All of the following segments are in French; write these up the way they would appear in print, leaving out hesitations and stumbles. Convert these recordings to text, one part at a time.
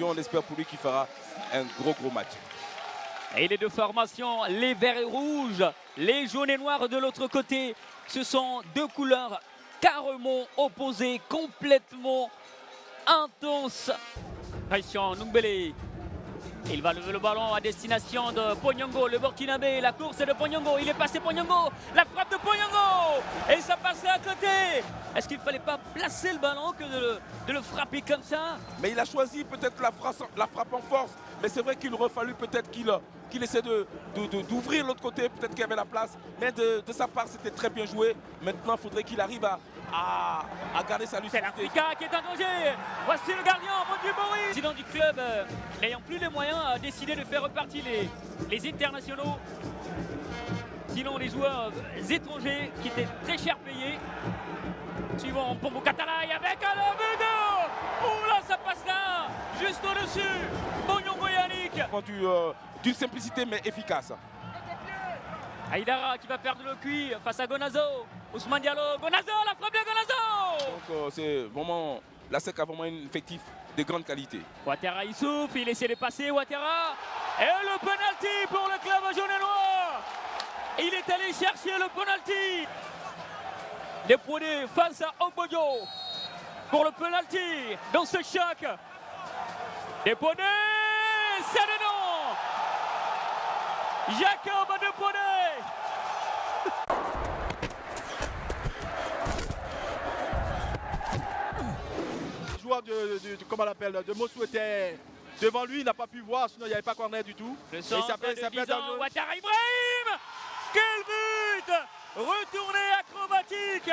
formation. On espère pour lui qu'il fera un gros match. Et les deux formations, les verts et rouges, les jaunes et noirs de l'autre côté, ce sont deux couleurs carrément opposées, complètement intenses. Christian Nungbele, il va lever le ballon à destination de Ponyongo, le Burkinabé, la course est de Ponyongo, il est passé Ponyongo, la frappe de Ponyongo, et ça passait à côté. Est-ce qu'il ne fallait pas placer le ballon que de le frapper comme ça? Mais il a choisi peut-être la frappe en force, mais c'est vrai qu'il aurait fallu peut-être qu'il essaie d'ouvrir l'autre côté, peut-être qu'il y avait la place, mais de sa part c'était très bien joué. Maintenant il faudrait qu'il arrive à garder sa lucidité. C'est l'Africa qui est en danger. Voici le gardien, Mondieu Boris. Le président du club, n'ayant plus les moyens, a décidé de faire repartir les internationaux. Sinon les joueurs étrangers qui étaient très cher payés. Suivant Pombo Katalaï avec un but. Oh là, ça passe là, juste au-dessus. Ponyongo Yannick. D'une simplicité mais efficace. Aïdara qui va perdre le cuit face à Gonazo. Ousmane Diallo, Gonazo, la frappe de Gonazo. Donc c'est vraiment, la SEC a vraiment un effectif de grande qualité. Ouattara il souffle, il essaie de passer, Ouattara. Et le penalty pour le club jaune et noir. Il est allé chercher le penalty. Dépouillé face à Oboyo pour le penalty dans ce choc. Dépouillé, c'est dedans. Jacob Depouillé. Le joueur comment on l'appelle, de Mossou était devant lui, il n'a pas pu voir, sinon il n'y avait pas corner du tout. Le centre de Ouattara Ibrahim. Quel but! Retourné acrobatique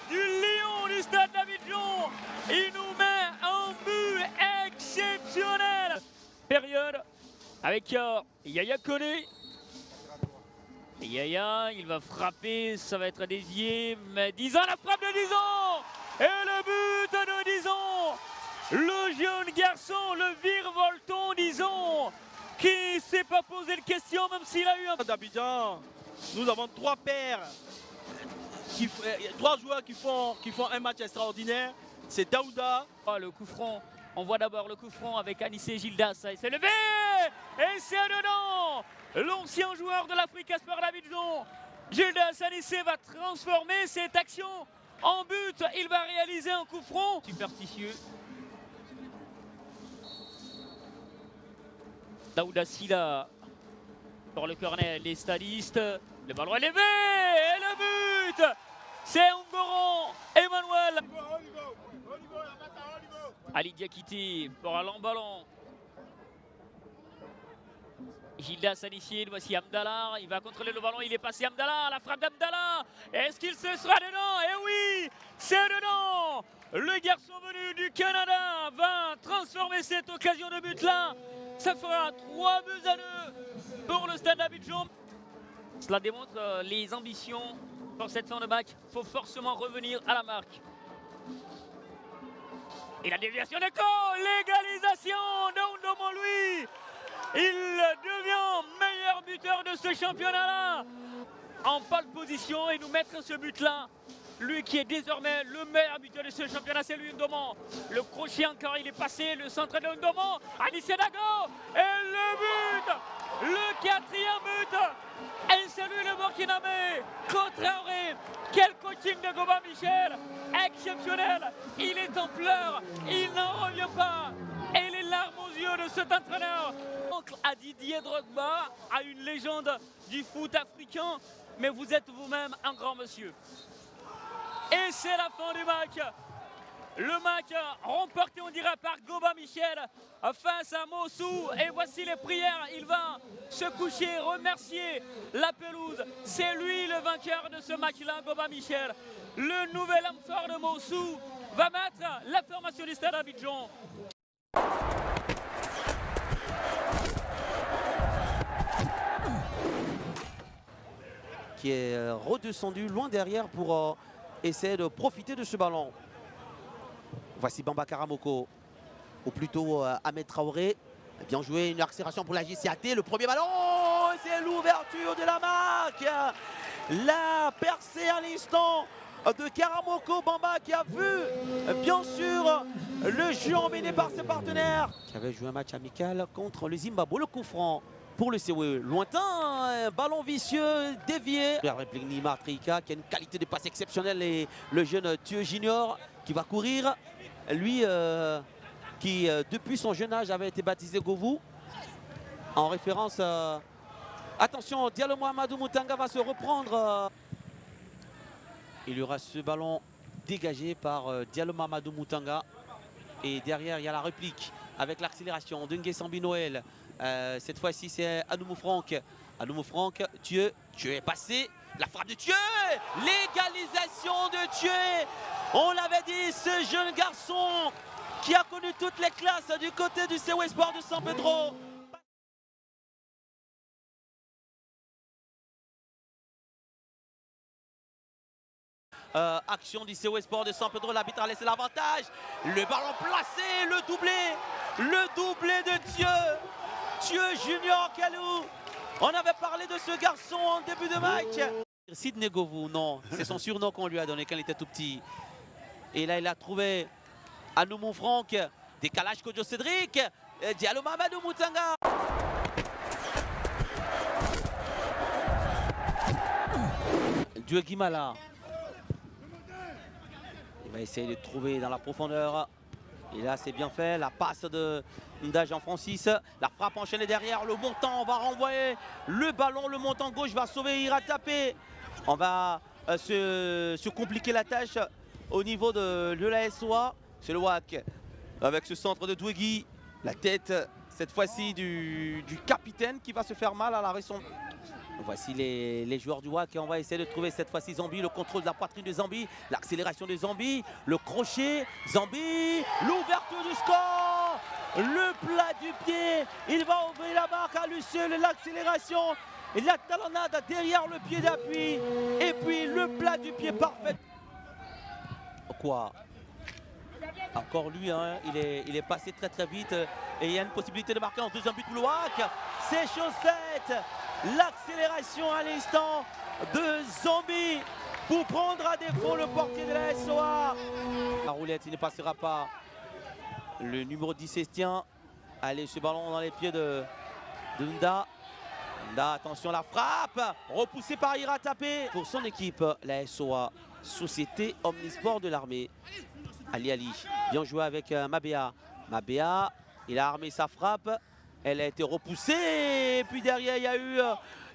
du lion du stade d'Abidjan. Il nous met un but exceptionnel. Période avec Yaya Koné. Yaya, il va frapper, ça va être dévié, mais Dizan, la frappe de Dizan. Et le but de Dizan. Le jeune garçon, le virevoltant Dizan, qui ne s'est pas posé de questions, même s'il a eu un... D'Abidjan, nous avons trois joueurs qui font un match extraordinaire. C'est Daouda. Le coup franc, on voit d'abord le coup franc avec Anissé Gildas. Il s'est levé et c'est dedans. L'ancien joueur de l'Africa Sport d'Abidjan, Gildas Anissé, va transformer cette action en but. Il va réaliser un coup franc superstitieux. Daouda Silla pour le corner, les stadistes. Le ballon est levé et le but, c'est Ngoran Emmanuel. Ali Diakité pour un long ballon. Gildas Anissé, voici Amdallah, il va contrôler le ballon, il est passé Amdallah, la frappe d'Amdallah. Est-ce qu'il se sera dedans? Eh oui, c'est dedans. Le garçon venu du Canada va transformer cette occasion de but là. Ça fera 3 buts à 2 pour le stade d'Abidjan. Cela démontre les ambitions pour cette fin de match. Il faut forcément revenir à la marque. Et la déviation de Ko, l'égalisation d'Ondomo lui. Il devient meilleur buteur de ce championnat-là. En pole position et nous mettre ce but-là. Lui qui est désormais le meilleur buteur de ce championnat, c'est lui Ndomo. Le crochet encore, il est passé, le centre de Ndomo. Anissé Dago. Et le but, le 4e but. Et c'est lui le Burkinabé. Traoré. Quel coaching de Goba Michel. Exceptionnel. Il est en pleurs. Il n'en revient pas. Et les larmes aux yeux de cet entraîneur. Oncle à Didier Drogba, à une légende du foot africain. Mais vous êtes vous-même un grand monsieur. Et c'est la fin du match. Le match remporté, on dira, par Goba Michel face à Mossou. Et voici les prières. Il va se coucher, remercier la pelouse. C'est lui le vainqueur de ce match-là, Goba Michel. Le nouvel homme fort de Mossou va mettre la formation du stade d'Abidjan. Qui est redescendu loin derrière pour essayer de profiter de ce ballon. Voici Bamba Karamoko, ou plutôt Ahmed Traoré. Bien joué, une accélération pour la JCAT. Le premier ballon, c'est l'ouverture de la marque. La percée à l'instant de Karamoko Bamba qui a vu bien sûr le jeu emmené par ses partenaires. Qui avait joué un match amical contre le Zimbabwe. Le coup franc pour le COE. Lointain, un ballon vicieux, dévié. La réplique Nima Trika qui a une qualité de passe exceptionnelle. Et le jeune Thieu Junior qui va courir. Lui qui depuis son jeune âge avait été baptisé Govou. En référence... attention, Diallo Mohamedou Moutanga va se reprendre. Il y aura ce ballon dégagé par Diallo Mohamedou Moutanga. Et derrière, il y a la réplique avec l'accélération de Nguessambi Noël. Cette fois-ci, c'est Anoumou Franck. Anoumou Franck, Thieu est passé. La frappe de Thieu. L'égalisation de Thieu. On l'avait dit, ce jeune garçon qui a connu toutes les classes du côté du COE Sport de San Pedro. Action du COE Sport de San Pedro, l'arbitre a laissé l'avantage. Le ballon placé, le doublé de Thieu Junior Kalou. On avait parlé de ce garçon en début de match. Sidney Govou, non, c'est son surnom qu'on lui a donné quand il était tout petit. Et là, il a trouvé Anoumou Franck, décalage Kojo Cédric, Diallo Mohamedou Moutanga. Dieu Guimala. Il va essayer de trouver dans la profondeur. Et là, c'est bien fait. La passe de Nda Jean-Francis. La frappe enchaînée derrière. Le montant, on va renvoyer le ballon. Le montant gauche va sauver, ira taper. On va se compliquer la tâche au niveau de la SOA. C'est le WAC avec ce centre de Douegui. La tête, cette fois-ci, du capitaine qui va se faire mal à la raison. Voici les joueurs du WAC et on va essayer de trouver cette fois-ci Zambi, le contrôle de la poitrine de Zambi, l'accélération de Zambi, le crochet, Zambi, l'ouverture du score, le plat du pied, il va ouvrir la marque à lui seul, l'accélération, et la talonnade derrière le pied d'appui, et puis le plat du pied parfait. Quoi? Encore lui, hein, il est passé très très vite et il y a une possibilité de marquer en deuxième but pour le WAC. C'est chose faite. L'accélération à l'instant de Zambi pour prendre à défaut le portier de la SOA. La roulette, il ne passera pas. Le numéro 10 tient. Allez, ce ballon dans les pieds de Nda. Nda, attention, la frappe. Repoussé par Ira Tapé. Pour son équipe, la SOA, Société Omnisport de l'armée. Ali, bien joué avec Mabea. Mabea, il a armé sa frappe. Elle a été repoussée. Et puis derrière, il y a eu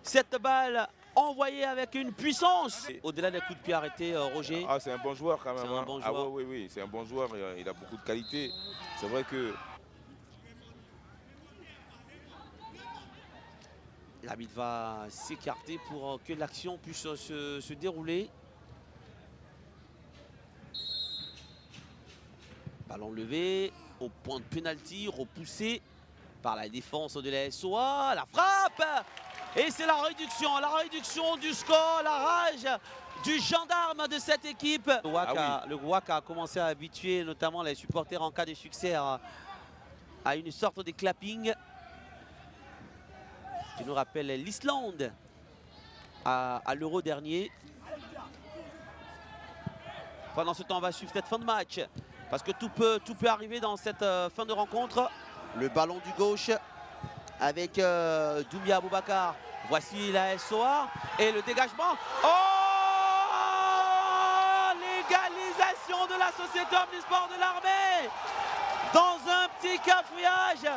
cette balle envoyée avec une puissance. Au-delà des coups de pied arrêtés, Roger. Ah, c'est un bon joueur quand même. C'est un bon joueur. Ah oui, c'est un bon joueur. Il a beaucoup de qualité. C'est vrai que... L'arbitre va s'écarter pour que l'action puisse se dérouler. Ballon levé, au point de pénalty, repoussé par la défense de la SOA. La frappe! Et c'est la réduction du score, la rage du gendarme de cette équipe. Le WAC a commencé à habituer notamment les supporters en cas de succès à une sorte de clapping qui nous rappelle l'Islande à l'Euro dernier. Pendant ce temps, on va suivre cette fin de match parce que tout peut arriver dans cette fin de rencontre. Le ballon du gauche avec Doumbia Aboubakar. Voici la SOA et le dégagement. Oh! L'égalisation de la Société Omnisport de l'armée dans un petit cafouillage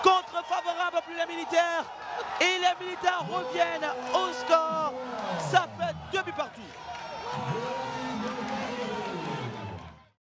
contre favorable pour les militaires. Et les militaires reviennent au score. Ça